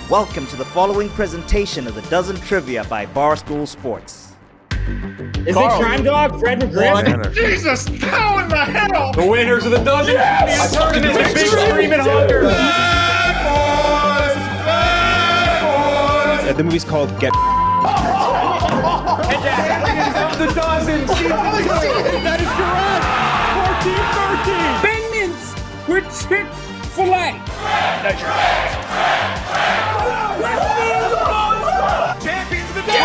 Welcome to the following presentation of the Dozen Trivia by Barstool Sports. Is it Crime Dog, Fred McGriff? Jesus, how in the hell? The winners of the Dozen Yes! Trivia tournament, Big Screaming Hunters. The movie's called Get. The Dozen, that is correct. 14-13. Bengals with Chick-fil-A. Champions of the Dozen.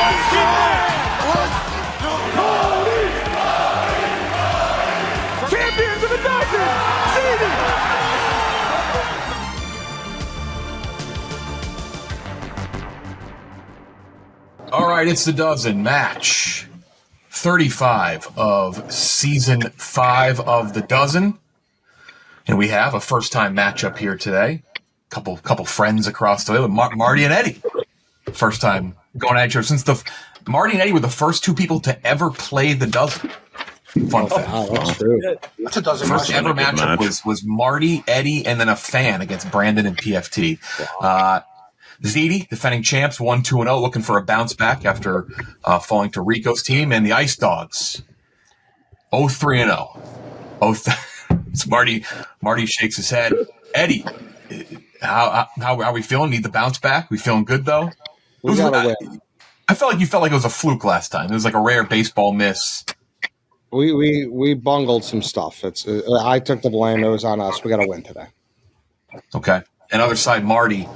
Champions of the Dozen. Ziti. All right, it's the Dozen match 35 of season 5 of the Dozen. And we have a first-time matchup here today. Couple friends across the way with Marty and Eddie. First time going at each other since Marty and Eddie were the first two people to ever play the Dozen. Fun fact. Wow, that's true. That's a Dozen. First ever matchup was Marty, Eddie, and then a fan against Brandon and PFT. Ziti, defending champs, 1-2-0, looking for a bounce back after falling to Rico's team, and the Ice Dogs, 0-3-0. It's Marty shakes his head. Eddie, how are we feeling? Need the bounce back? We feeling good though? We gotta win. I felt like you felt like it was a fluke last time. It was like a rare baseball miss. We bungled some stuff. I took the blame. It was on us. We got to win today. Okay. And other side, Marty.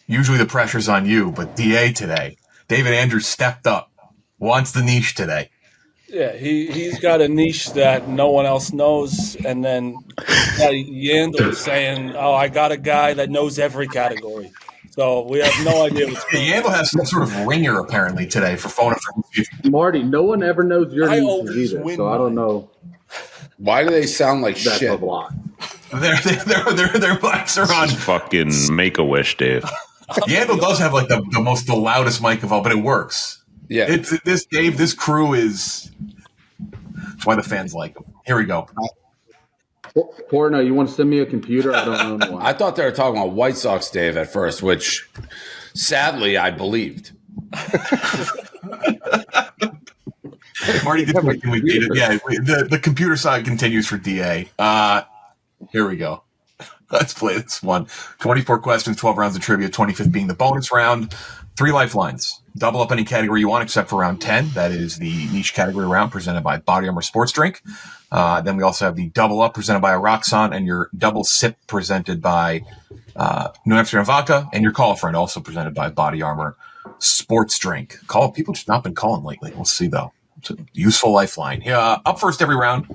Usually the pressure's on you, but DA today, David Andrews stepped up. Wants the niche today. Yeah, he's got a niche that no one else knows, and then Yandel saying, "Oh, I got a guy that knows every category." So we have no idea what's going on. Yandel has some sort of ringer apparently today for phone friends. Marty, no one ever knows your I niche always either, win so I don't know. Why do they sound like That's shit? a lot. Their mics are on. Fucking Make-A-Wish, Dave. Yandel does have like the loudest mic of all, but it works. Yeah. It's this crew is. That's why the fans like him. Here we go. Portnoy, you want to send me a computer? I don't know why. I thought they were talking about White Sox, Dave, at first, which sadly I believed. Marty did everything we did. Yeah, the computer side continues for DA. Here we go. Let's play this one. 24 questions, 12 rounds of trivia, 25th being the bonus round. 3 lifelines. Double up any category you want except for round 10. That is the niche category round presented by Body Armor Sports Drink. Then we also have the double up presented by Roxon and your double sip presented by New Amsterdam Vodka, and your call friend also presented by Body Armor Sports Drink. People just not been calling lately. We'll see though. It's a useful lifeline. Up first every round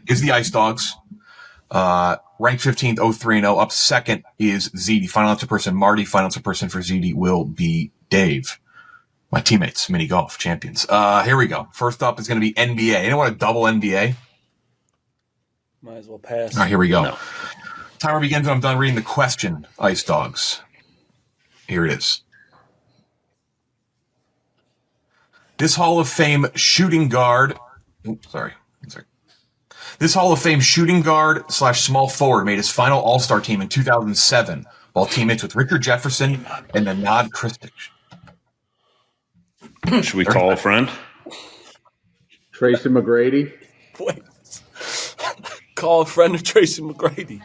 is the Ice Dogs. Ranked 15th, 0-3-0. Up second is Ziti. Final answer person, Marty. Final answer person for Ziti will be Dave. My teammates, mini golf champions. Here we go. First up is going to be NBA. Anyone want a double NBA? Might as well pass. All right, here we go. No. Timer begins when I'm done reading the question, Ice Dogs. Here it is. This Hall of Fame shooting guard. This Hall of Fame shooting guard / small forward made his final All-Star team in 2007 while teammates with Richard Jefferson and Nenad Kristic. Should we call a friend? Tracy McGrady. Wait. Call a friend of Tracy McGrady.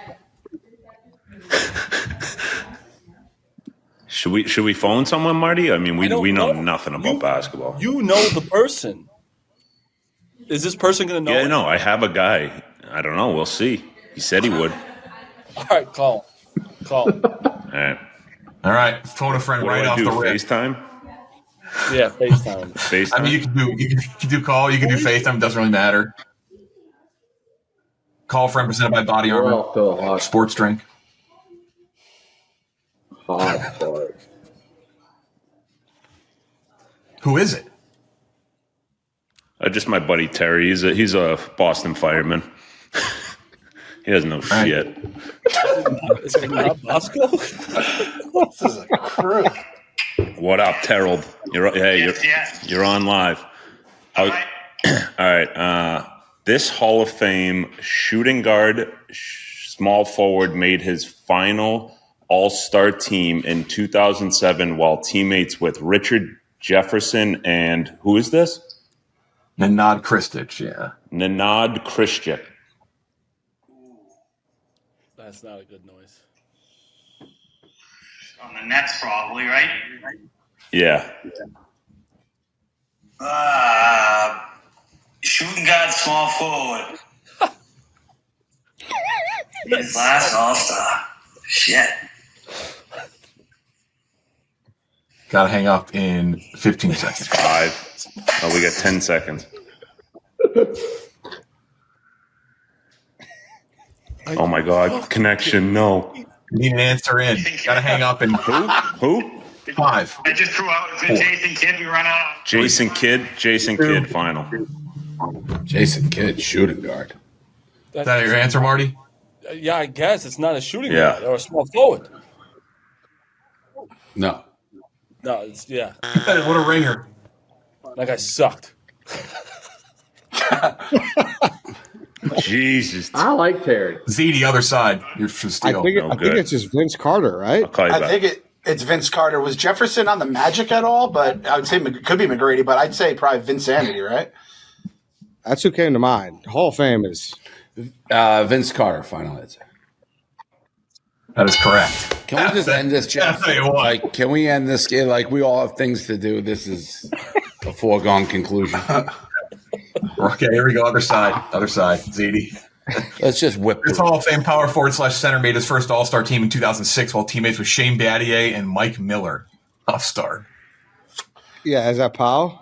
Should we phone someone, Marty? I mean, we know nothing about basketball. You know the person. Is this person going to know? Yeah, no, I have a guy. I don't know. We'll see. He said he would. All right, call. All right. All right, phone a friend What right do I off do? the rip. FaceTime? Yeah, FaceTime. FaceTime? I mean, you can do call, you can do FaceTime. It doesn't really matter. Call friend presented by Body We're Armor off to a hot Sports Drink. start. Who is it? Just my buddy Terry. He's a Boston fireman. He doesn't know right. shit. Is it not Bosco? This is a crew. What up, Terrell? You're on live. All right. This Hall of Fame shooting guard, small forward, made his final All-Star team in 2007 while teammates with Richard Jefferson and who is this? Nenad Kristic, yeah. Nenad Kristic. That's not a good noise. On the Nets, probably, right? Yeah. Shooting guard, small forward. His last All-Star. Shit. Got to hang up in 15 seconds. 5. Oh, we got 10 seconds. Oh my God! Connection, no. Need an answer in. Got to hang up in Who? 5. I just threw out the Jason Kidd. We run out. Jason Kidd, final. Jason Kidd, shooting guard. Is that your answer, Marty? Yeah, I guess it's not a shooting Yeah. guard or a small forward. No. No, it's What a ringer. That guy sucked. Jesus. I like Terry. Ziti, other side. You're for I steal. think, No I think good. it's just Vince Carter, right? I'll call you I back. think it's Vince Carter. Was Jefferson on the Magic at all? But I would say it could be McGrady, but I'd say probably Vinsanity, right? That's who came to mind. Hall of Fame is. Vince Carter, final answer. That is correct. Can we just end this, Jeff? I'll tell you what. Like, can we end this game? Like, we all have things to do. This is a foregone conclusion. Okay, here we go. Other side. Ziti. Let's just whip This it. Hall of Fame power forward / center made his first All-Star team in 2006 while teammates with Shane Battier and Mike Miller. Tough start. Yeah, is that Powell?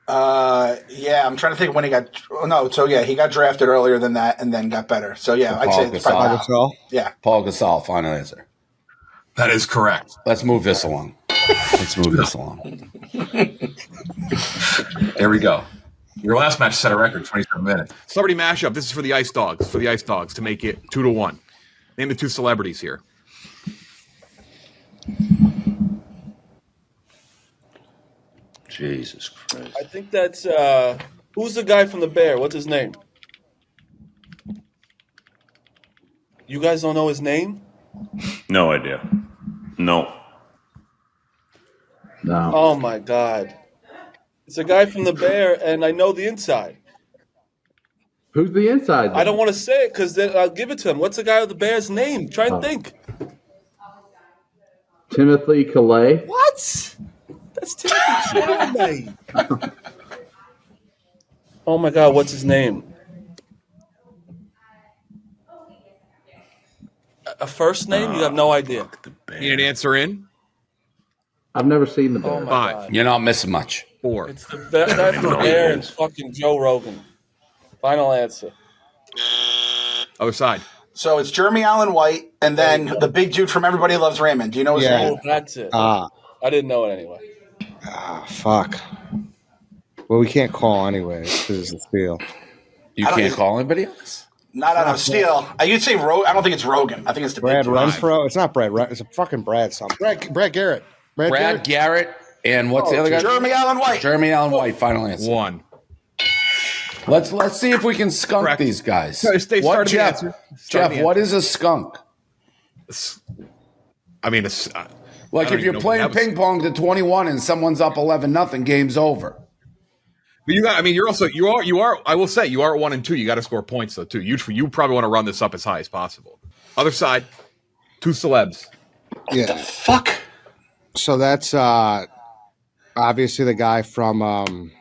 Yeah, I'm trying to think of when he got. Oh, no, so yeah, he got drafted earlier than that and then got better. So yeah, I'd say it's probably Gasol. Powell. Yeah. Paul Gasol, final answer. That is correct. Let's move this along. There we go. Your last match set a record, 27 minutes. Celebrity mashup. This is for the Ice Dogs. To make it 2-1. Name the 2 celebrities here. Jesus Christ. I think that's who's the guy from the Bear? What's his name? You guys don't know his name? No idea. No. No. Oh my God. It's a guy from the Bear, and I know the inside. Who's the inside? I don't want to say it because then I'll give it to him. What's the guy with the Bear's name? Try and think. Timothy Calais. What? That's Timothy Chalamet. Oh my God, what's his name? A first name? You have no idea. Need an answer in? I've never seen the Bear. Oh my 5, God. You're not missing much. 4. It's the guy from the Bear and fucking Joe Rogan. Final answer. Other side. So it's Jeremy Allen White and then the big dude from Everybody Loves Raymond. Do you know his Yeah. name? Oh, that's it. Ah, I didn't know it anyway. fuck. Well, we can't call anyway because it's a steal. You can't call anybody else? Not on a steal. I could say I don't think it's Rogan. I think it's the Brad big dude. Renfro. It's not Brad. It's a fucking Brad. Something. Brad Garrett. Brad Garrett and what's the other guy? Jeremy Allen White. Jeremy Allen White, final answer. 1. Let's see if we can skunk Correct. these guys. Stay What, starting the Jeff? answer. Start Jeff, the what is a skunk? I mean, it's, Like don't if even you're know playing what that was. ping pong to 21 and someone's up 11-0, game's over. but you got. I mean, you're also you are. I will say you are 1 and 2. You got to score points though too. You probably want to run this up as high as possible. Other side, 2 celebs. Yeah. Fuck. So that's obviously the guy from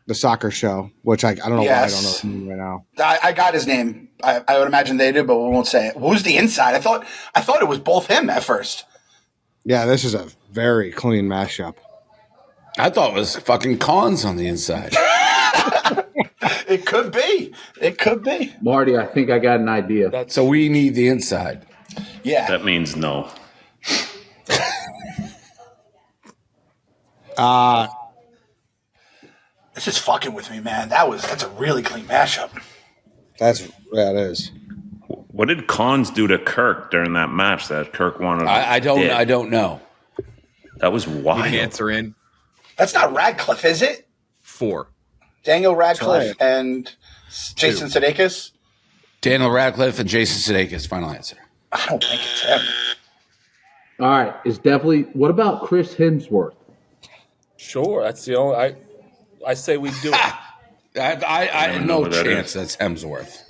the soccer show, which I don't know why I don't know his name right now. I got his name. I would imagine they do, but we won't say it. Who's the inside? I thought it was both him at first. Yeah, this is a very clean mashup. I thought it was fucking cons on the inside. It could be. It could be. Marty, I think I got an idea. So we need the inside. Yeah. That means no. It's just fucking with me, man. That's a really clean mashup. That is. What did Cons do to Kirk during that match that Kirk wanted? I don't know. That was Need wild. an answer in. That's not Radcliffe, is it? 4. Daniel Radcliffe Right. and Jason Sudeikis? Daniel Radcliffe and Jason Sudeikis, final answer. I don't think it's him. All right, it's definitely. What about Chris Hemsworth? Sure, that's the only. I say we do it. I no chance that's Hemsworth.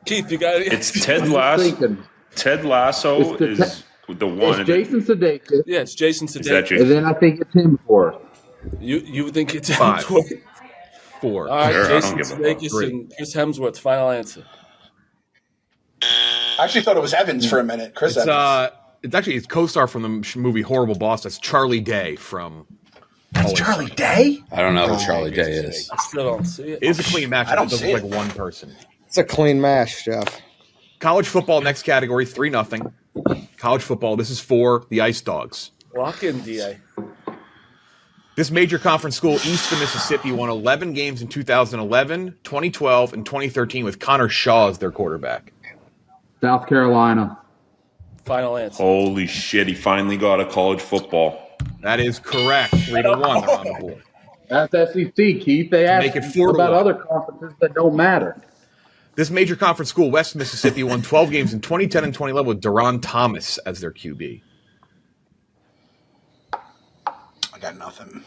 Keith, you got it. It's Ted Lasso. Ted Lasso is the one. It's Jason Sudeikis. Yeah, it's Jason Is that Sudeikis. Jason? And then I think it's Hemsworth. You think it's 5, Hemsworth? 4. All right, Sure, I Jason don't give a fuck. Sudeikis 3. and Chris Hemsworth. Final answer. I actually thought it was Evans for a minute. Chris Evans. It's actually his co-star from the movie Horrible Boss. That's Charlie Day from. That's Charlie Day? I don't know who Charlie Day is. I still don't see it. It is a clean match. I don't It doesn't see look it. like one person. It's a clean mash, Jeff. College football, next category, 3-0. College football. This is for the Ice Dogs. Lock in, DA. This major conference school east of Mississippi won 11 games in 2011, 2012, and 2013 with Connor Shaw as their quarterback. South Carolina. Final answer. Holy shit! He finally got a college football. That is correct. 3-1. They're on the board. That's SEC, Keith. They asked Make it 4-1. about other conferences that don't matter. This major conference school, West Mississippi, won 12 games in 2010 and 2011 with Duron Thomas as their QB. I got nothing.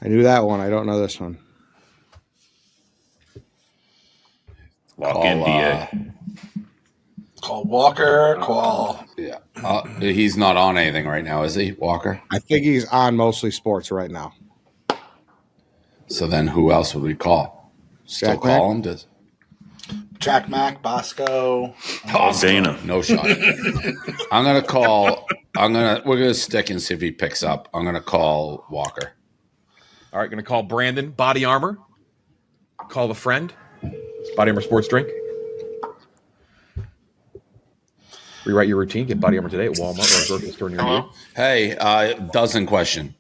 I knew that one. I don't know this one. Lock in, DA. Call Walker. Call. Yeah, he's not on anything right now, is he, Walker? I think he's on mostly sports right now. So then, who else would we call? Still Jack call Mack? him? Does Jack Mack, Bosco. Dana. no shot. I'm gonna call. We're gonna stick and see if he picks up. I'm gonna call Walker. All right, going to call Brandon Body Armor. Call a friend. Body Armor sports drink. Rewrite your routine. Get Body Armor today at Walmart or a grocery store near you. Hey, dozen question.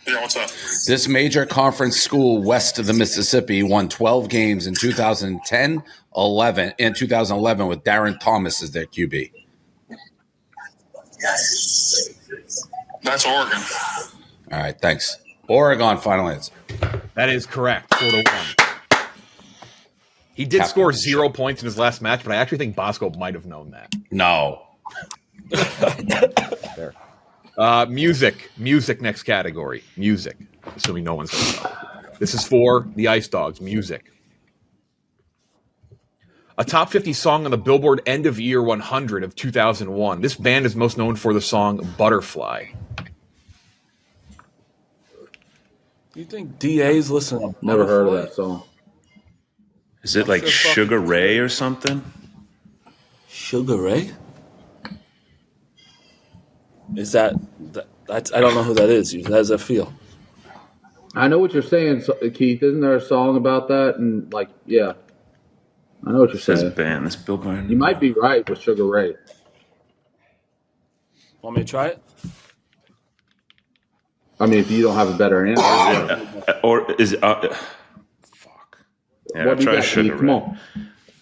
Yeah, what's up? This major conference school west of the Mississippi won 12 games in 2010, 11, and 2011 with Darren Thomas as their QB. That's Oregon. All right, thanks. Oregon, final answer. That is correct. 4-1. He did score 0 points in his last match, but I actually think Bosco might have known that. No. There. Music. Next category. Music. Assuming no one's going to know. This is for the Ice Dogs. Music. A top 50 song on the Billboard End of Year 100 of 2001. This band is most known for the song Butterfly. Do you think DA's listening? To Never heard of Butterfly? that song. Is it like Sugar Ray or something? Sugar Ray? Is that I don't know who that is. How does that feel? I know what you're saying, Keith. Isn't there a song about that? And yeah, I know what you're This saying. band, this Billboard. You might be right with Sugar Ray. Want me to try it? I mean, if you don't have a better answer, Or is it? Fuck. Yeah, what do you try got, Sugar Keith? Come Ray. on.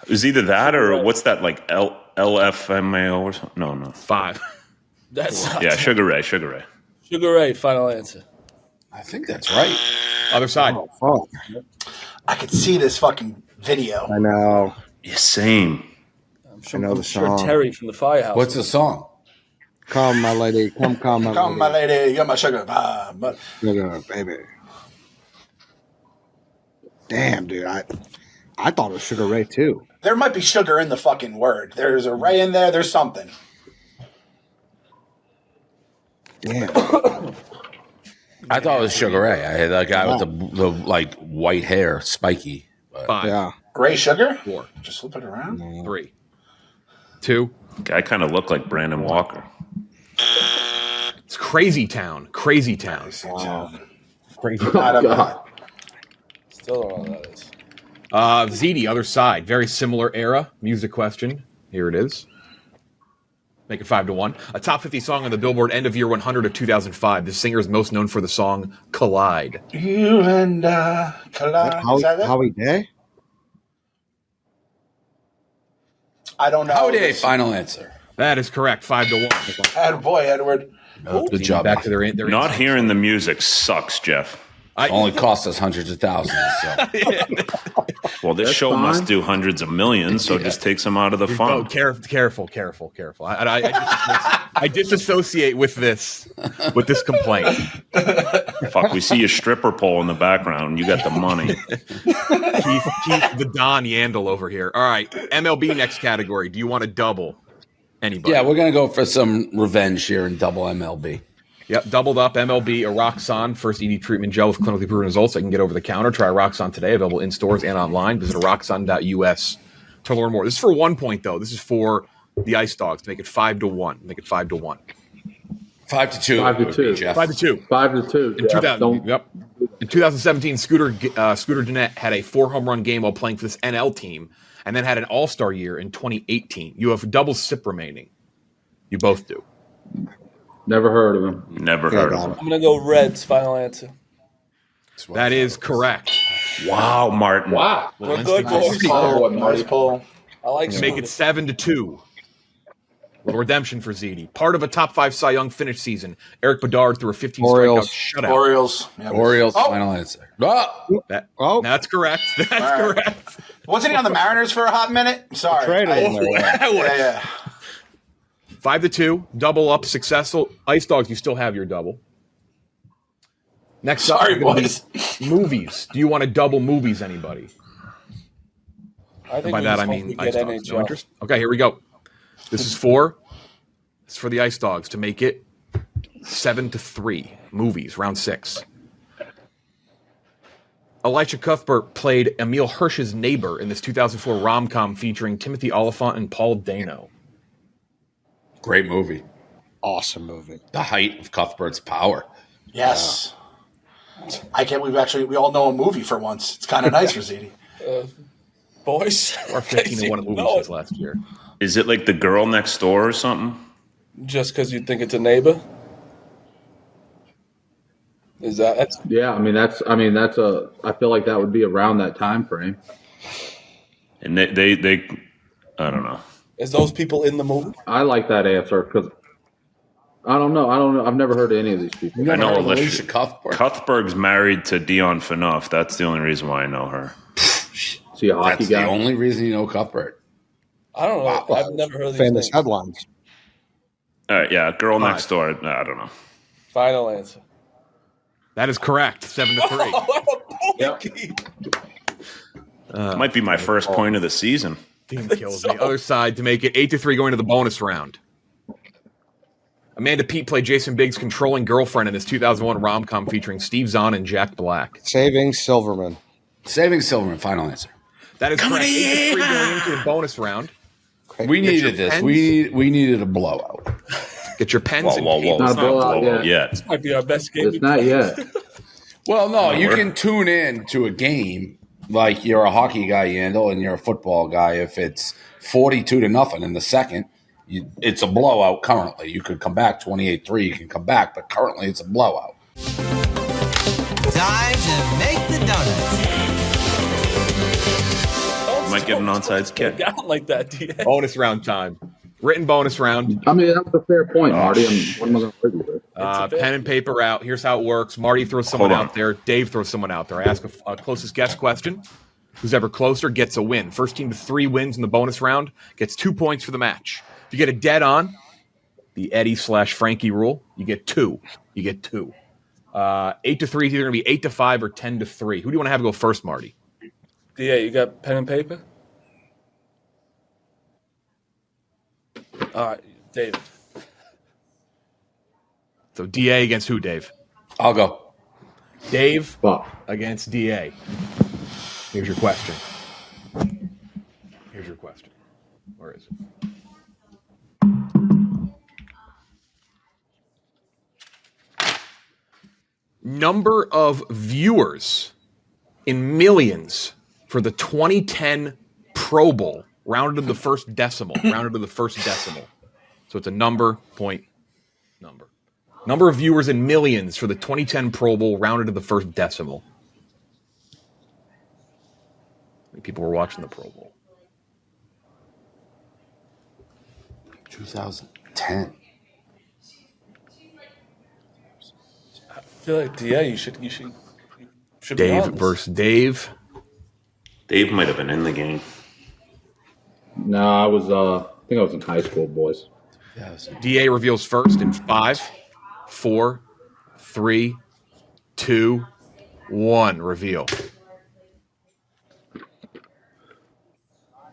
It was either that or what's that like LFMAO or something? No. 5. That's not Yeah, Sugar Ray. Sugar Ray. Final answer. I think that's right. Other side. Oh, I could see this fucking video. I know. Yeah, same. I know the I'm sure song. Terry from the Firehouse. What's the song? Come, my lady. Come, my Come, my lady. lady, you're my sugar pie. But Sugar, baby. Damn, dude. I thought it was Sugar Ray, too. there might be sugar in the fucking word. There's a Ray in there. There's something. Damn. I thought it was Sugar Ray. I had that guy with the like white hair, spiky. But 5. Yeah. Ray Sugar? 4. Just flip it around. 3. 2. Guy kind of looked like Brandon Walker. It's Crazy Town. Crazy Town. Wow. Crazy. Not a- God. Still don't know what that is. Ziti, other side. Very similar era. Music question. Here it is. Make it 5-1. A top 50 song on the Billboard End of Year 100 of 2005. The singer is most known for the song Collide. You and collide. Is that it? Howie Day? I don't know. How would a final answer? That is correct. 5-1. Attaboy, Edward. Good job. Back to their Not hearing the music sucks, Jeff. Only cost us hundreds of thousands. So. Well, this show must do hundreds of millions, so just take some out of the fund. Careful. I disassociate with this complaint. Fuck, we see a stripper pole in the background. You got the money. Keith the Don Yandel over here. All right, MLB next category. Do you want to double anybody? Yeah, we're going to go for some revenge here and double MLB. Yep, doubled up MLB Roxon first ED treatment gel with clinically proven results. I can get over the counter. Try Roxon today. Available in stores and online. Visit roxon.us to learn more. This is for 1 point though. This is for the Ice Dogs to make it 5-1. Make it 5-1. 5-2. 5-2. Jeff. 5-2. 5-2. In 2000. Yep. In 2017, Scooter Gennett had a 4-home run game while playing for this NL team, and then had an All-Star year in 2018. You have double SIP remaining. You both do. Never heard of him. Never heard of him. I'm going to go Reds, final answer. That is correct. Wow, Martin. Wow. We're good, boys. Nice pull. I like Make it 7-2. Little redemption for Ziti. Part of a top 5 Cy Young finish season. Eric Bedard threw a 15 strikeout shutout. Orioles. Yep. Orioles, final answer. That's correct. That's correct. Wasn't he on the Mariners for a hot minute? Sorry. Yeah. 5-2. Double up successful. Ice Dogs, you still have your double. Next up, boys. Movies. Do you want to double movies, anybody? I think by that I mean Ice Dogs. No interest? Okay, here we go. This is for the Ice Dogs to make it 7-3. Movies, round 6. Elisha Cuthbert played Emil Hirsch's neighbor in this 2004 rom-com featuring Timothy Olyphant and Paul Dano. Great movie. Awesome movie. The height of Cuthbert's power. Yes. I can't believe we all know a movie for once. It's kind of nice for Ziti. Boys. Or 15-1 movies since last year. Is it like The Girl Next Door or something? Just because you think it's a neighbor? Is that? Yeah, I feel like that would be around that time frame. And they I don't know. Is those people in the movie? I like that answer because I don't know. I've never heard of any of these people. I know Elisha Cuthbert. Cuthbert's married to Dion Phaneuf. That's the only reason why I know her. See a hockey That's guy. the only reason you know Cuthbert. I don't know. Wow. I've never heard of these famous things. headlines. All right, yeah, Girl Next Door. I don't know. Final answer. That is correct. 7-3. Might be my first point of the season. Team kills me. Other side to make it 8-3 going to the bonus round. Amanda Peet played Jason Biggs' controlling girlfriend in this 2001 rom-com featuring Steve Zahn and Jack Black. Saving Silverman. Final answer. That is correct. 8-3 going into the bonus round. We needed this. We needed a blowout. Get your pens and Whoa. Not a blowout yet. This might be our best game. It's not yet. Well, no, you can tune in to a game like you're a hockey guy, Yandel, and you're a football guy. If it's 42-0 in the second, it's a blowout currently. You could come back 28-3. You can come back, but currently it's a blowout. Time to make the donuts. Might get an onside kick. Got like that, DA. Bonus round time. Written bonus round. I mean, that's a fair point, Marty. What am I going to argue with? Pen and paper out. Here's how it works. Marty throws someone out there. Dave throws someone out there. I ask a closest guess question. Who's ever closer gets a win. First team to 3 wins in the bonus round gets 2 points for the match. If you get a dead on, the Eddie/Frankie rule, you get 2. 8-3 is either going to be 8-5 or 10-3. Who do you want to have go first, Marty? DA, you got pen and paper? All right, David. So DA against who, Dave? I'll go. Dave against DA. Here's your question. Where is it? Number of viewers in millions for the 2010 Pro Bowl, rounded to the first decimal. So it's a number, point, number. Number of viewers in millions for the 2010 Pro Bowl, rounded to the first decimal. How many people were watching the Pro Bowl? 2010. I feel like DA, you Should be Dave on this. versus Dave. Dave might have been in the game. No, I was. I think I was in high school, boys. DA reveals first in 5, 4, 3, 2, 1. Reveal.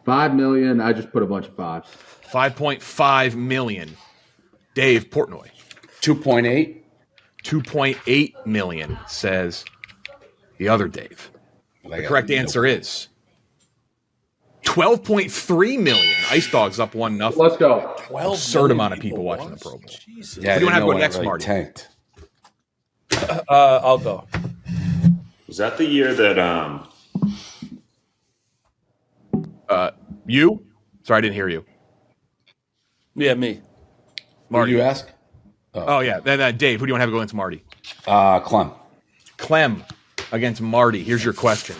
$5 million. I just put a bunch of fives. 5.5 million. Dave Portnoy. 2.8. 2.8 million, says the other Dave. The correct answer is 12.3 million. Ice Dogs up 1-0. Let's go. Absurd amount of people watching the Pro Bowl. Yeah, Who do you want to have go next, really Marty? Tanked. I'll go. Was that the year that You? Sorry, I didn't hear you. Yeah, me. Marty. Who do you ask? Oh yeah. Then Dave, who do you want to have go against Marty? Clem. Clem against Marty. Here's your question.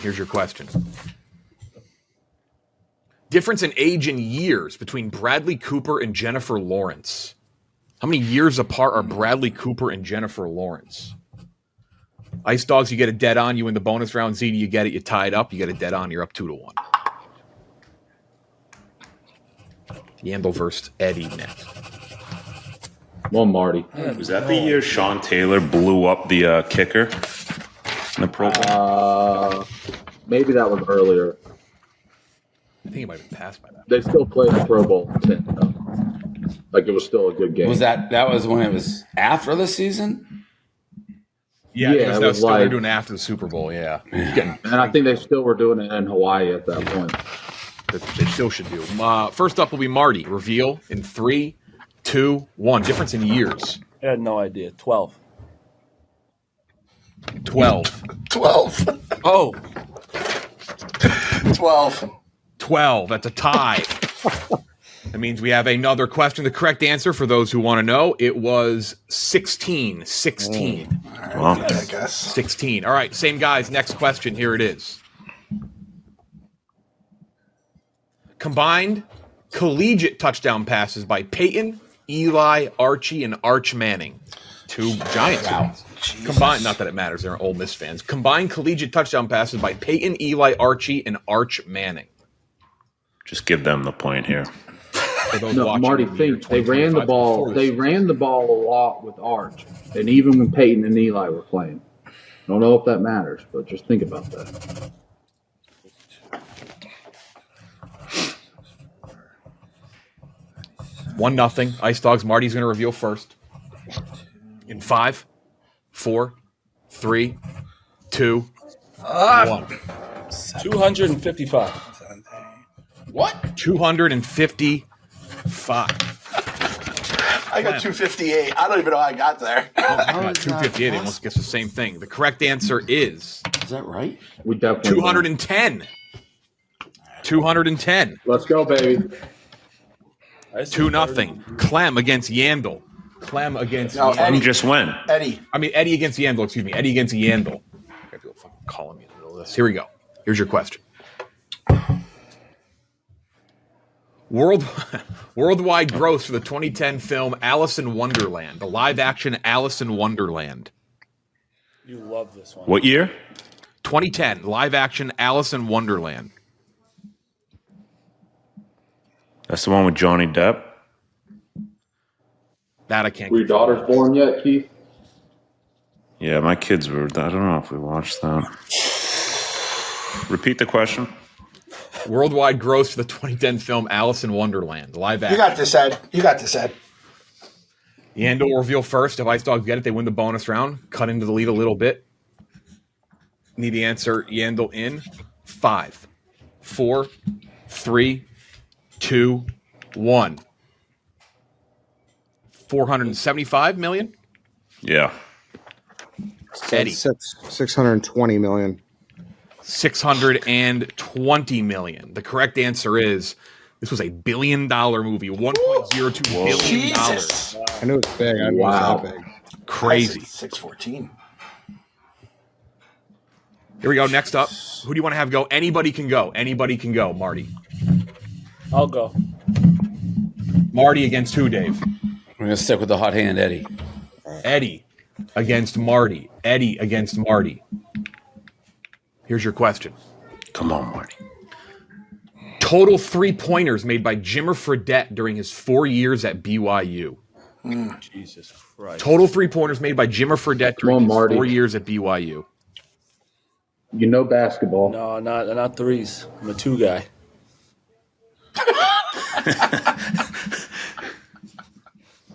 Difference in age and years between Bradley Cooper and Jennifer Lawrence. How many years apart are Bradley Cooper and Jennifer Lawrence? Ice Dogs, you get a dead on. You win the bonus round. Ziti, you get it. You tie it up. You get a dead on. You're up 2-1. Yandel versus Eddie next. Well, Marty. was that the year Sean Taylor blew up the kicker in the Pro Bowl? Maybe that was earlier. I think it might have been passed by that. They still played the Pro Bowl. Like it was still a good game. Was that was when it was after the season? Yeah, Yeah, that it was was still they're like- doing after the Super Bowl. Yeah, And I think they still were doing it in Hawaii at that point. that they still should do. First up will be Marty. Reveal in 3, 2, 1. Difference in years. I had no idea. 12. 12. 12. Oh, 12. 12. That's a tie. That means we have another question. The correct answer, for those who want to know, it was 16. 16. All right, I guess. 16. All right, same guys. Next question. Here it is. Combined collegiate touchdown passes by Peyton, Eli, Archie, and Arch Manning. 2 Giants fans. Combined, not that it matters, they're Ole Miss fans. Combined collegiate touchdown passes by Peyton, Eli, Archie, and Arch Manning. Just give them the point here. For those No, watching Marty, in the year think they ran the 2025 ball. before They this. ran the ball a lot with Arch, and even when Peyton and Eli were playing. I don't know if that matters, but just think about that. One nothing. Ice Dogs. Marty's going to reveal first. In 5, 4, 3, 2, 1. 255. What? 255. I got 258. I don't even know how I got there. Got 258. They almost guess the same thing. The correct answer is Is that right? We definitely 210. 210. Let's go, baby. 2-0. Clem against Yandel. Clem against No, Yandel. Eddie. Just win. Eddie. I mean, Eddie against Yandel. Excuse me. Eddie against Yandel. I have to go fucking calling me in the middle of this. Here we go. Here's your question. Worldwide gross for the 2010 film Alice in Wonderland, the live-action Alice in Wonderland. You love this one. What year? 2010 live-action Alice in Wonderland. That's the one with Johnny Depp. That I can't. Were your daughters born yet, Keith? Yeah, my kids were. I don't know if we watched that. Repeat the question. Worldwide gross for the 2010 film Alice in Wonderland, live action. You got this, Ed. You got this, Ed. Yandel will reveal first. If Ice Dogs get it, they win the bonus round. Cut into the lead a little bit. Need the answer. Yandel in 5, 4, 3, 2, 1. 475 million. Yeah. Eddie. 620 million. 620 million. The correct answer is this was $1 billion movie. $1.02 billion. Jesus. I knew it's big. I knew it was that big. Crazy. 614. Here we go. Next up. Who do you want to have go? Anybody can go. Anybody can go. Marty. I'll go. Marty against who, Dave? We're going to stick with the hot hand, Eddie. Eddie against Marty. Eddie against Marty. Here's your question. Come on, Marty. Total 3-pointers made by Jimmer Fredette during his 4 years at BYU. Jesus Christ. Total 3-pointers made by Jimmer Fredette during his Marty. 4 years at BYU. You know basketball. No, not threes. I'm a 2 guy.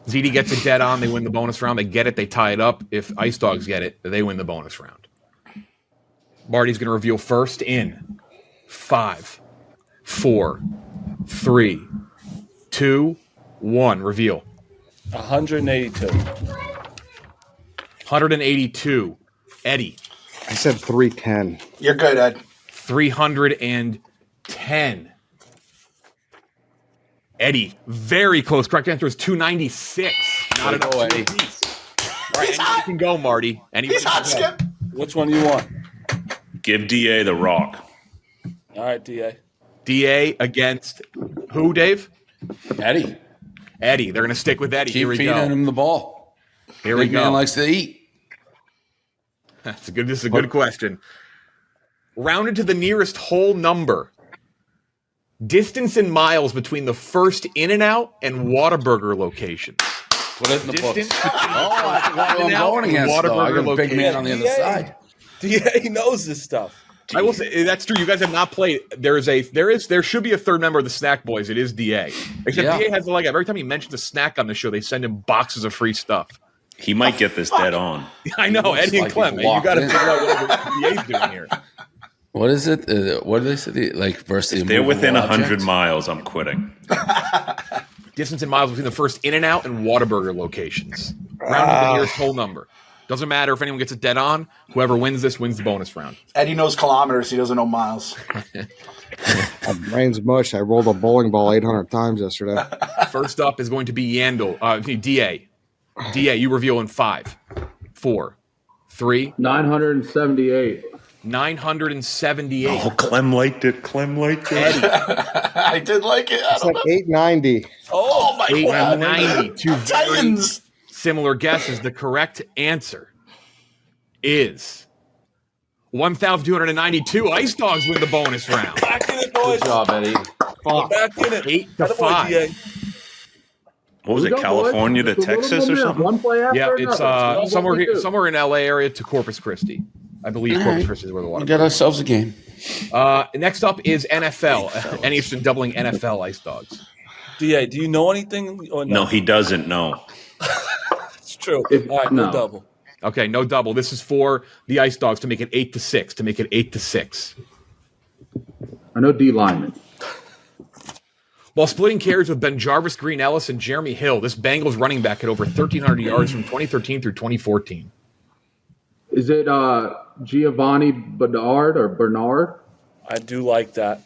Ziti gets it dead on. They win the bonus round. They get it. They tie it up. If Ice Dogs get it, they win the bonus round. Marty's going to reveal first in 5, 4, 3, 2, 1. Reveal. 182. 182. Eddie. I said 310. You're good, Ed. 310. Eddie, very close. Correct answer is 296. Not enough. Eddie. All right, anyone can go, Marty. Anybody He's hot, can go. Skip. Which one do you want? Give DA the rock. All right, DA. DA against who, Dave? Eddie. Eddie. They're going to stick with Eddie. Keep Here we feeding go. him the ball. Here we Big man go. likes to eat. This is a good question. Rounded to the nearest whole number. Distance in miles between the first In-N-Out and Whataburger locations. Put it in the books. Distance between Oh, I forgot who I'm In-N-Out going and against, though. I Whataburger got a big man on the other DA. side. DA knows this stuff. I will say that's true. You guys have not played. There should be a third member of the Snack Boys. It is DA. Except Yeah. DA has every time he mentions a snack on the show, they send him boxes of free stuff. He might get this dead on. I know, looks Eddie and like Clem. he's You locked got to in. figure out what DA's doing here. What is it? What do they say? Like versus If they're within 100 miles, I'm quitting. Distance in miles between the first In-N-Out and Whataburger locations. Round to the nearest whole number. Doesn't matter if anyone gets it dead on. Whoever wins this wins the bonus round. Eddie knows kilometers. He doesn't know miles. My brain's mush. I rolled a bowling ball 800 times yesterday. First up is going to be DA. DA, you reveal in 5, 4, 3, 978. 978. Oh, Clem liked it. I did like it. It's like 890. Oh my God. 890. Two very Titans. similar guesses. The correct answer is 1,292. Ice Dogs win the bonus round. Back in it, boys. Good job, Eddie. Back in it. 8 to Attaboy, 5. DA. What was it, California to Texas or something? One play after Yeah, it's another. somewhere in LA area to Corpus Christi. I believe Corpus Christi is where the water. We got ourselves a game. Next up is NFL. Any interest in doubling NFL Ice Dogs? DA, do you know anything? Or No, he doesn't know. It's true. All right, no. no double. Okay, no double. This is for the Ice Dogs to make it 8 to 6. To make it 8 to 6. I know D lineman. While splitting carries with Ben Jarvis, Green Ellis, and Jeremy Hill, this Bengals running back had over 1,300 yards from 2013 through 2014. Is it Giovanni Bernard or Bernard? I do like that.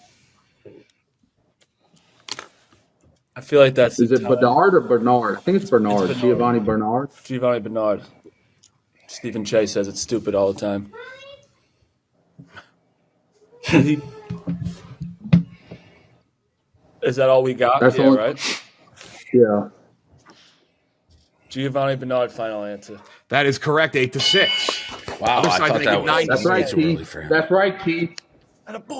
I feel like that's. Is it Bedard or Bernard? I think it's Bernard. Bernard. Giovanni Bernard. Giovanni Bernard. Stephen Chase says it's stupid all the time. Is that all we got? That's yeah, all- right? Yeah. Giovanni Bernard, final answer. That is correct, 8 to 6. Wow, Other I side thought to that make it was 9 to That's right, 6. too early Keith. for him. That's right, Keith.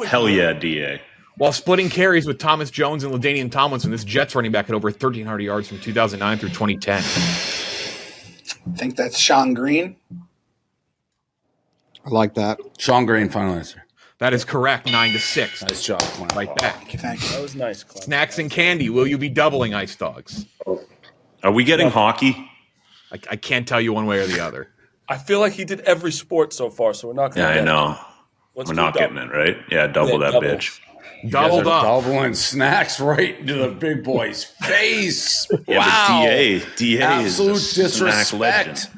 Hell yeah, DA. While splitting carries with Thomas Jones and LaDainian Tomlinson, this Jets running back had over 1,300 yards from 2009 through 2010. I think that's Sean Green. I like that. Sean Green, final answer. That is correct, 9 to 6. Nice job, Clem. Right back. Thank you. That was nice, Clem. Snacks and candy. Will you be doubling Ice Dogs? Are we getting hockey? I can't tell you one way or the other. I feel like he did every sport so far, so we're not going Yeah, to I know. Let's We're do not double. getting it, right? Yeah, double Yeah, that double. bitch. Doubled up. Doubling snacks right into the big boy's face. Yeah, Wow. but DA Absolute is a snack legend. disrespect.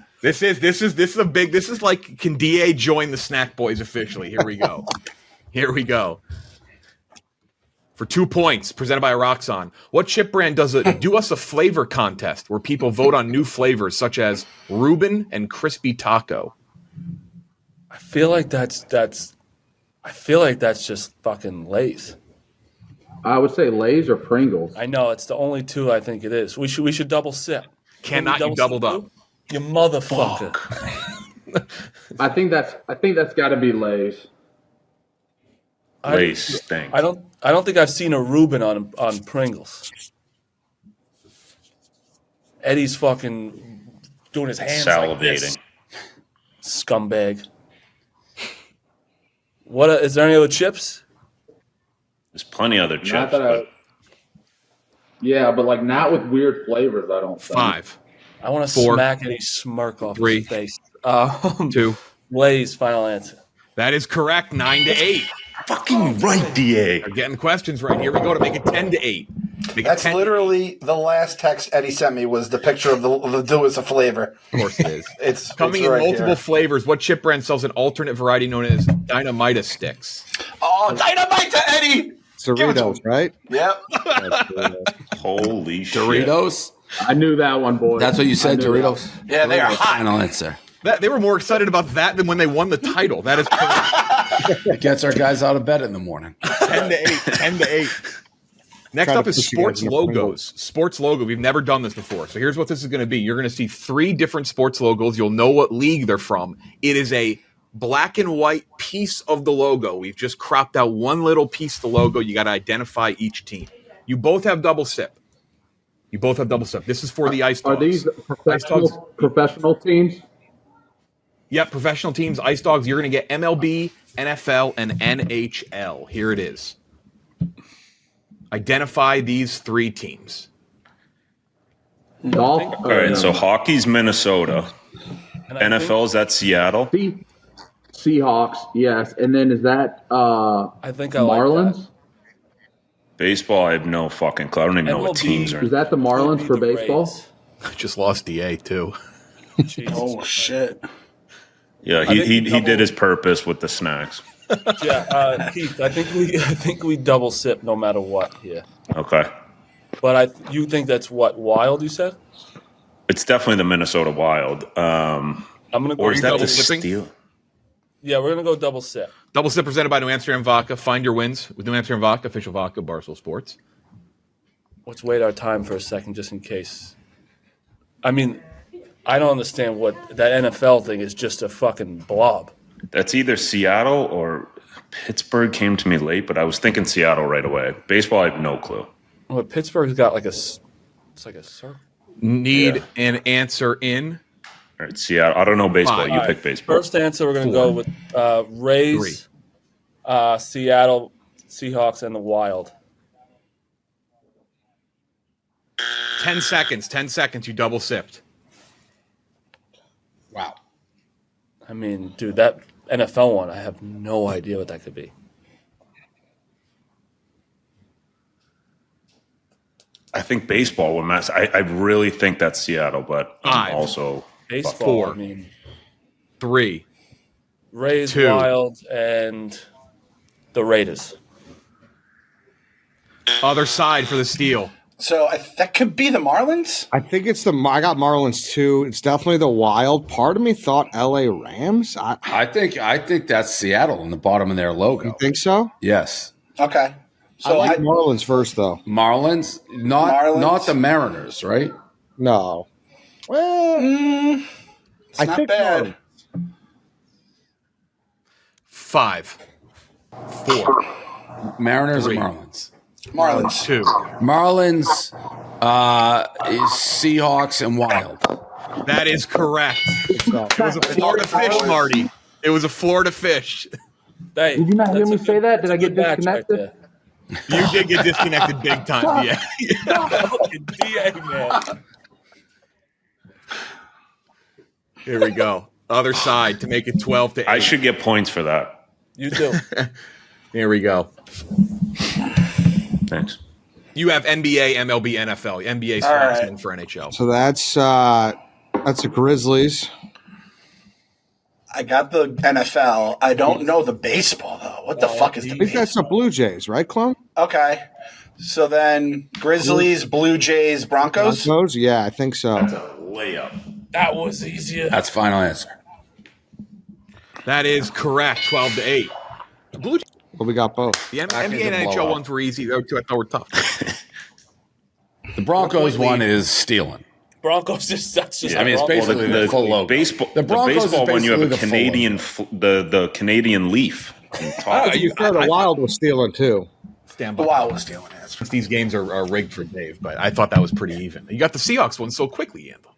This is a big. This is like, can DA join the Snack Boys officially? Here we go. Here we go. For 2 points, presented by Roxxon. What chip brand does do us a flavor contest where people vote on new flavors such as Reuben and Crispy Taco? I feel like that's just fucking Lay's. I would say Lay's or Pringles. I know it's the only two I think it is. We should double sip. Cannot, you doubled up. You motherfucker. I think that's got to be Lay's. Lays stinks. I don't think I've seen a Reuben on Pringles. Eddie's fucking doing his hands like Salivating. this. Scumbag. What is there any other chips? There's plenty of other Not chips. that but like not with weird flavors. I don't think. 5. I want to 4, smack Eddie's smirk off 3, his face. 2. Lay's final answer. That is correct. 9-8. Fucking right, DA. They're getting questions right. Here we go to make it 10-8. That's literally the last text Eddie sent me was the picture of the Lewis of flavor. Of course it is. It's coming right in multiple here. flavors. What chip brand sells an alternate variety known as Dynamita sticks? Oh, dynamite to Eddie! Doritos, right? Yep. Holy shit. Doritos? I knew that one, boy. That's what you said, Doritos? Yeah, they are hot. Final answer. They were more excited about that than when they won the title. That is correct. It gets our guys out of bed in the morning. 10-8. 10-8. Next up is sports logos. Sports logo. We've never done this before. So here's what this is going to be. You're going to see 3 different sports logos. You'll know what league they're from. It is a black and white piece of the logo. We've just cropped out one little piece of the logo. You got to identify each team. You both have double sip. This is for the Ice Dogs. Are these professional teams? Yep, professional teams, Ice Dogs. You're going to get MLB, NFL, and NHL. Here it is. Identify these 3 teams. Golf. All right, so hockey's Minnesota. NFL, is that Seattle? Seahawks, yes. And then is that I think I Marlins? like that. Baseball, I have no fucking clue. I don't even know what MLB. teams are. Is that the Marlins for baseball? I just lost DA, too. Oh, shit. Yeah, he did his purpose with the snacks. Yeah, Keith, I think we double sip no matter what here. Okay. But you think that's what Wild? You said It's definitely the Minnesota Wild. I'm gonna go Or is that double the sipping? Steel? Yeah, we're gonna go double sip. Double sip presented by New Amsterdam Vodka. Find your wins with New Amsterdam Vodka, official vodka, Barstool Sports. Let's wait our time for a second, just in case. I mean, I don't understand what that NFL thing is. Just a fucking blob. That's either Seattle or Pittsburgh came to me late, but I was thinking Seattle right away. Baseball, I have no clue. Well, Pittsburgh's got it's like a circle. Need an answer in. All right, Seattle. I don't know baseball. 5. You All pick right, baseball. First answer, we're gonna go with Rays, 3. Seattle Seahawks, and the Wild. 10 seconds. 10 seconds. You double sipped. Wow. I mean, dude, that NFL one, I have no idea what that could be. I think baseball would mess. I really think that's Seattle, but 5. also Baseball, 4. I mean, 3. Rays, 2. Wild, and the Raiders. Other side for the steal. So that could be the Marlins? I think it's I got Marlins too. It's definitely the Wild. Part of me thought LA Rams. I think that's Seattle in the bottom of their logo. You think so? Yes. Okay. So I like Marlins first, though. Marlins, not the Mariners, right? No. Well, it's not bad. Marlins. 5. 4. Mariners 3. or Marlins? Marlins. 2. Marlins, is Seahawks and Wild. That is correct. It was a Florida fish, Marty. It was a Florida fish. Hey, Did you not hear me say that? Did I get match disconnected? Right You did get disconnected big time, yeah. Fucking DA, man. Here we go. Other side to make it 12-8. I should get points for that. You do. Here we go. Thanks. You have NBA, MLB, NFL. NBA All right. Swagsman for NHL. So that's the Grizzlies. I got the NFL. I don't know the baseball, though. What the fuck is the I think that's the Blue Jays, right, Clone? Okay. So then Grizzlies, Blue Jays, Broncos? Broncos? Yeah, I think so. Layup. That was easier. That's final answer. That is correct. 12-8. Blue Jays. Well, we got both. The Back NBA into and NHL blowout. ones were easy. The other two I thought were tough. The Broncos one is stealing. Broncos that's just. I mean, it's basically the full logo. Baseball. The Broncos baseball is one you have basically a the full Canadian, the Canadian leaf You said the Wild was stealing too. Stand by. The Wild was stealing it. These games are rigged for Dave, but I thought that was pretty even. You got the Seahawks one so quickly, Yandel.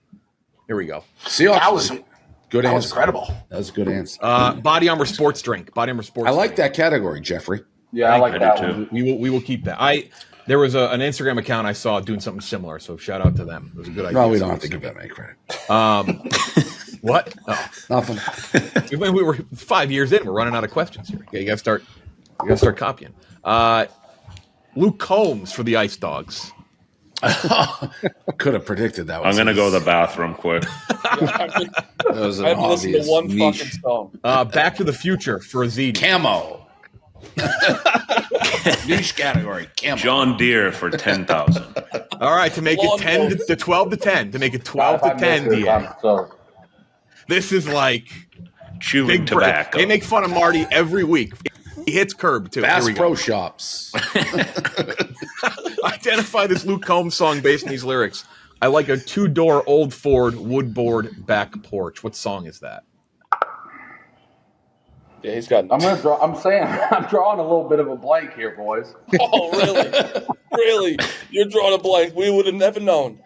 Here we go. Seahawks. That was good. That answer. was incredible. That was a good answer. Body armor sports drink. Body armor sports. I like drink. that category, Jeffrey. Yeah, I like that one. We will keep that. There was an Instagram account I saw doing something similar, so shout out to them. It was a good idea. No, we don't have to give them any credit. What? Oh. Nothing. We were 5 years in. We're running out of questions here. Okay, you got to start copying. Luke Combs for the Ice Dogs. Could have predicted that. I'm going to go to the bathroom quick. That was an I haven't listened to obvious one niche. fucking song. Back to the Future for Ziti. Camo. Niche category. Camo. John Deere for 10,000. All right, to make it 10 to 12 to 10. To make it 12 to 10, DA. This is like chewing big tobacco. They make fun of Marty every week. He hits curb too. Bass Here we Pro go. Shops. Identify this Luke Combs song based on these lyrics. I like a 2-door old Ford wood board back porch. What song is that? Yeah, he's got. I'm gonna draw. I'm saying I'm drawing a little bit of a blank here, boys. Oh, really? Really? You're drawing a blank. We would have never known.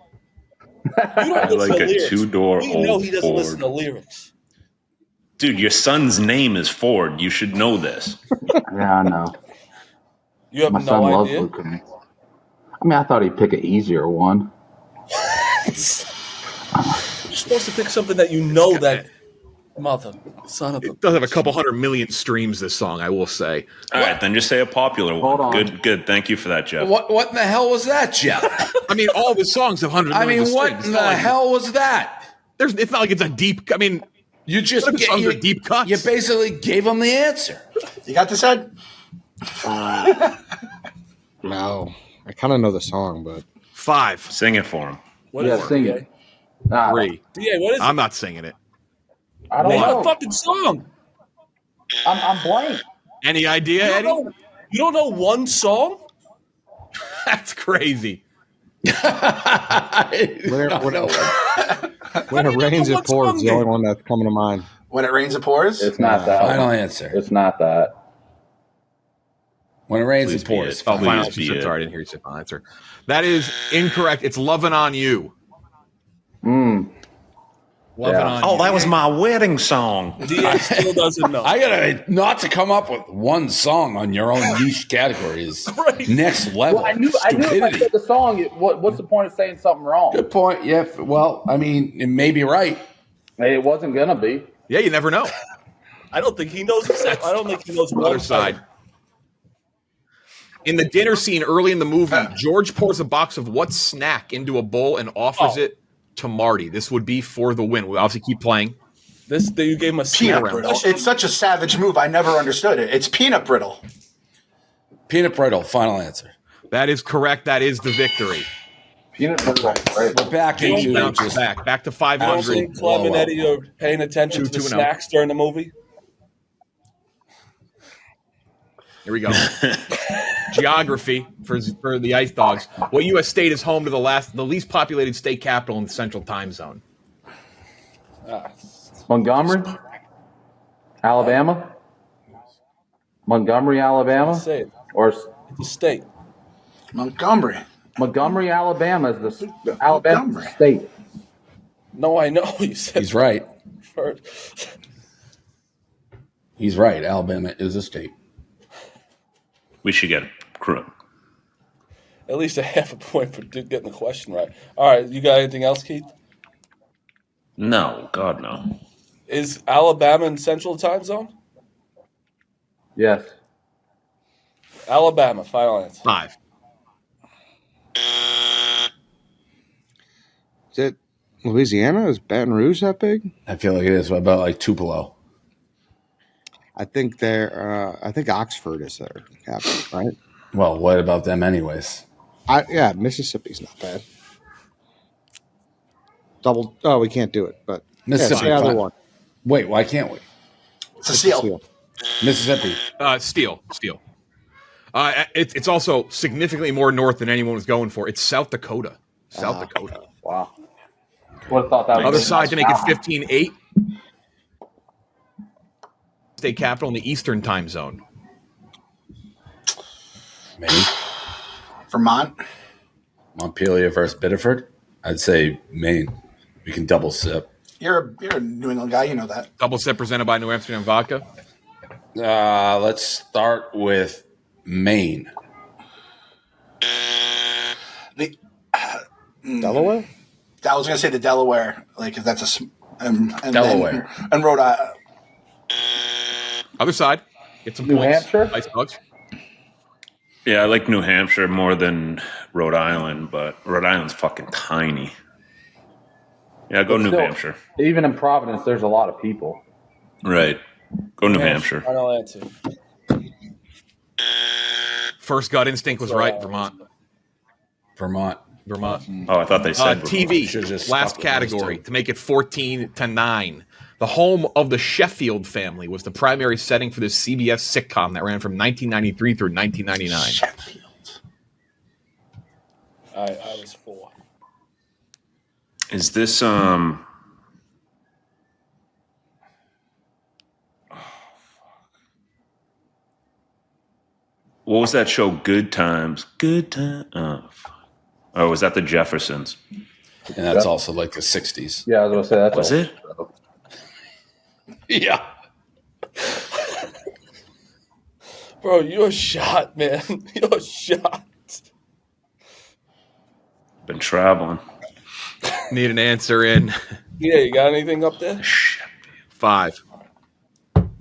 You don't I listen like to a lyrics. 2-door We know old he doesn't Ford. listen to lyrics. Dude, your son's name is Ford. You should know this. Yeah, I know. You have My no son loves idea. Luke Combs. I mean, I thought he'd pick an easier one. You're supposed to pick something that you know that mother son of a. It does have a couple 100 million streams, this song, I will say. All right, then just say a popular one. Hold on. Good. Thank you for that, Jeff. What in the hell was that, Jeff? I mean, all of his songs have 100 I million mean, streams. what It's in not the like- hell was that? It's not like it's a deep. I mean, You just some of the songs are deep cuts. You basically gave him the answer. You got this, Ed? No, I kind of know the song, but 5, Sing it for him. What Yeah, is sing DA? it. Nah, 3. DA, what is I'm not singing it. I don't Name know. a fucking song. I'm blank. Any idea, You Eddie? don't know one song? That's crazy. when it rains, it What's pours. wrong Is the only there? one that's coming to mind. When it rains, it pours. It's not that. Final one. answer. It's not that. When it rains, Please it be pours. it. Oh, final Please be answer. it. Sorry, I didn't hear you say final answer. That is incorrect. It's Lovin' on You. Lovin' on You. Oh, that was my wedding song. DA still doesn't know. I gotta not to come up with one song on your own niche category is Right. next level. Well, I knew if I stupidity. said the song, what's the point of saying something wrong? Good point. Yeah. Well, I mean, it may be right. It wasn't gonna be. Yeah, you never know. I don't think he knows. I don't think he knows one Other side. In the dinner scene early in the movie, George pours a box of what snack into a bowl and offers it to Marty. This would be for the win. We obviously keep playing. This you gave him a Peanut snap. brittle. It's such a savage move. I never understood it. It's peanut brittle. Peanut brittle. Final answer. That is correct. That is the victory. Peanut brittle. Right. We're back James into bounces just back to I don't 500. think Clem and Eddie are paying attention to the 2-0. snacks during the movie. Here we go. Geography for the Ice Dogs. What U.S. state is home to the least populated state capital in the Central Time Zone? Montgomery, Alabama. Montgomery, Alabama, Say it. or It's a state. Montgomery. Montgomery, Alabama is the Alabama Montgomery. state. No, I know. You said He's right. first. He's right. Alabama is a state. We should get At least a half a point for getting the question right. All right, you got anything else, Keith? No, God, no. Is Alabama in Central Time Zone? Yes. Alabama, final answer. 5. Is it Louisiana? Is Baton Rouge that big? I feel like it is about like Tupelo. I think they're. I think Oxford is their capital, right? Well, what about them, anyways? Yeah, Mississippi's not bad. Double. Oh, we can't do it, but Mississippi. yeah, it's the other fine. one. Wait, why can't we? It's a seal. Seal. Mississippi. Steel. It's also significantly more north than anyone was going for. It's South Dakota. South Dakota. Wow. Would have thought that Other was side to make it 15-8. state capital in the Eastern time zone? Maine. Vermont. Montpelier versus Biddeford. I'd say Maine. We can double sip. You're a New England guy. You know that. Double sip presented by New Amsterdam Vodka. Let's start with Maine. Delaware? I was gonna say the Delaware, like, 'cause that's and Delaware and Rhode Island. Other side. Get some New points. Hampshire? Ice Bugs. Yeah, I like New Hampshire more than Rhode Island, but Rhode Island's fucking tiny. Yeah, go New Hampshire. Even in Providence, there's a lot of people. Right. Go New Hampshire. Final answer. First gut instinct was right. Vermont. Vermont. Oh, I thought they said TV. Just Last category to make it 14-9. The home of the Sheffield family was the primary setting for this CBS sitcom that ran from 1993 through 1999. Sheffield. I was 4. Is this what was that show? Good Times. Good Times. Oh, fuck. Oh, was that the Jeffersons? And that's also like the 60s. Yeah, I was going to say that's Was it? Yeah. Bro, you're shot, man. You're shot. Been traveling. Need an answer in Yeah, you got anything up there? 5,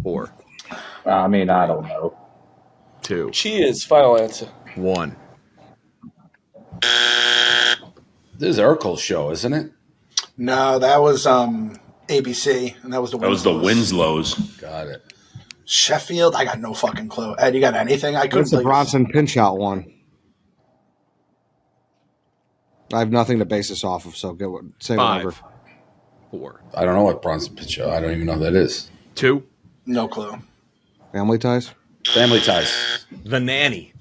4, I mean, I don't know. 2, Cheers. Final answer. 1. This is Urkel's show, isn't it? No, that was ABC, and that was the Winslows. Got it. Sheffield. I got no fucking clue. Ed, you got anything? I couldn't. What's the Bronson Pinchot one? I have nothing to base this off of, so say 5, whatever. 4, I don't know what Bronson Pinchot. I don't even know who that is. 2. No clue. Family Ties? Family Ties. The Nanny.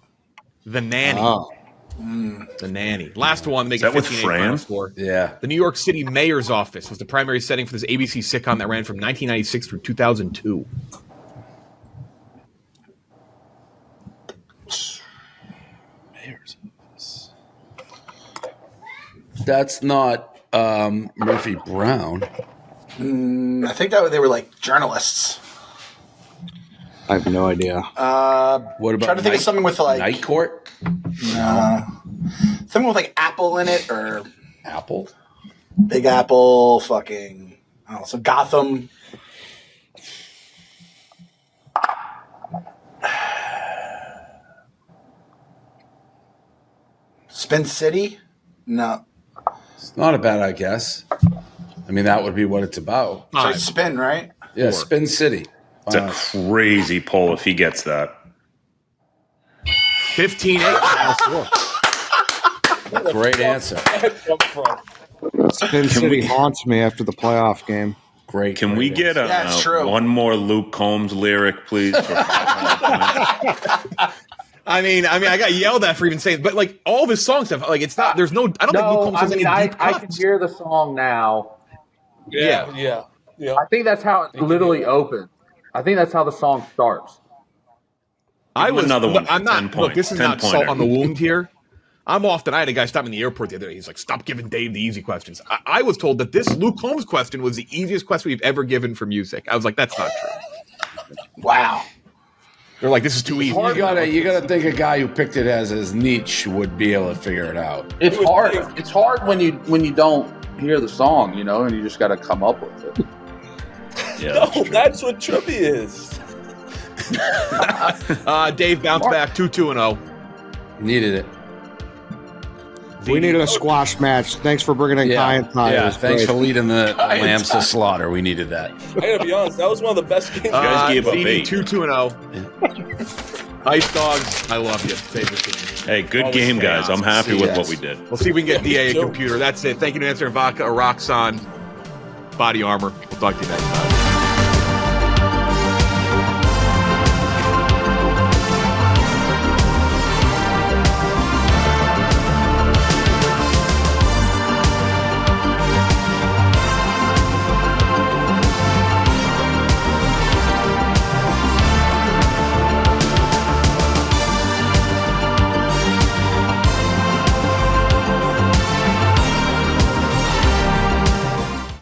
The Nanny. Oh. The Nanny. Last one. Make Is that it with 15-8 Fran? final score. Yeah. The New York City Mayor's Office was the primary setting for this ABC sitcom that ran from 1996 through 2002. Mayor's Office. That's not Murphy Brown. I think that they were like journalists. I have no idea. What about Trying to think of something with like Night Court? something with like Apple in it, or Apple? Big Apple, fucking, I don't know, some Gotham. Spin City? No. It's not a bad, I guess. I mean, that would be what it's about. So it's Spin, right? Yeah, Spin City. It's a crazy poll if he gets that. 15-8. Great answer. Spin City haunts me after the playoff game. Great. Can we get That's true. one more Luke Combs lyric, please? For 500 points? I mean, I got yelled at for even saying, but like all of his songs have like it's not. There's no. I don't think Luke Combs has any deep I can cuts. hear the song now. Yeah. I think that's how it literally opens. I think that's how the song starts. I was another one. I'm not. 10 Look, points, this is 10 not salt pointer. on the wound here. I'm often. I had a guy stop me in the airport the other day. He's like, "Stop giving Dave the easy questions." I was told that this Luke Combs question was the easiest question we've ever given for music. I was like, "That's not true." Wow. They're like, "This is too easy." You gotta think a guy who picked it as his niche would be able to figure it out. It's hard. It's hard when you don't hear the song, and you just got to come up with it. Yeah, That's what trivia is. Dave bounced back 2-2-0. Needed it. We needed a squash match. Thanks for bringing in Kai and Ty. It Yeah, was thanks great. for leading the lambs to slaughter. We needed that. I gotta be honest, that was one of the best games. guys gave up Ziti, 8. 2-2-0. Ice Dogs, I love you. Favorite team. Hey, good Always game, guys. chaos. I'm happy with Yes. what we did. We'll see if we can get DA a computer. That's it. Thank you to Answer Vodka, a Roxon, Body Armor. We'll talk to you next time.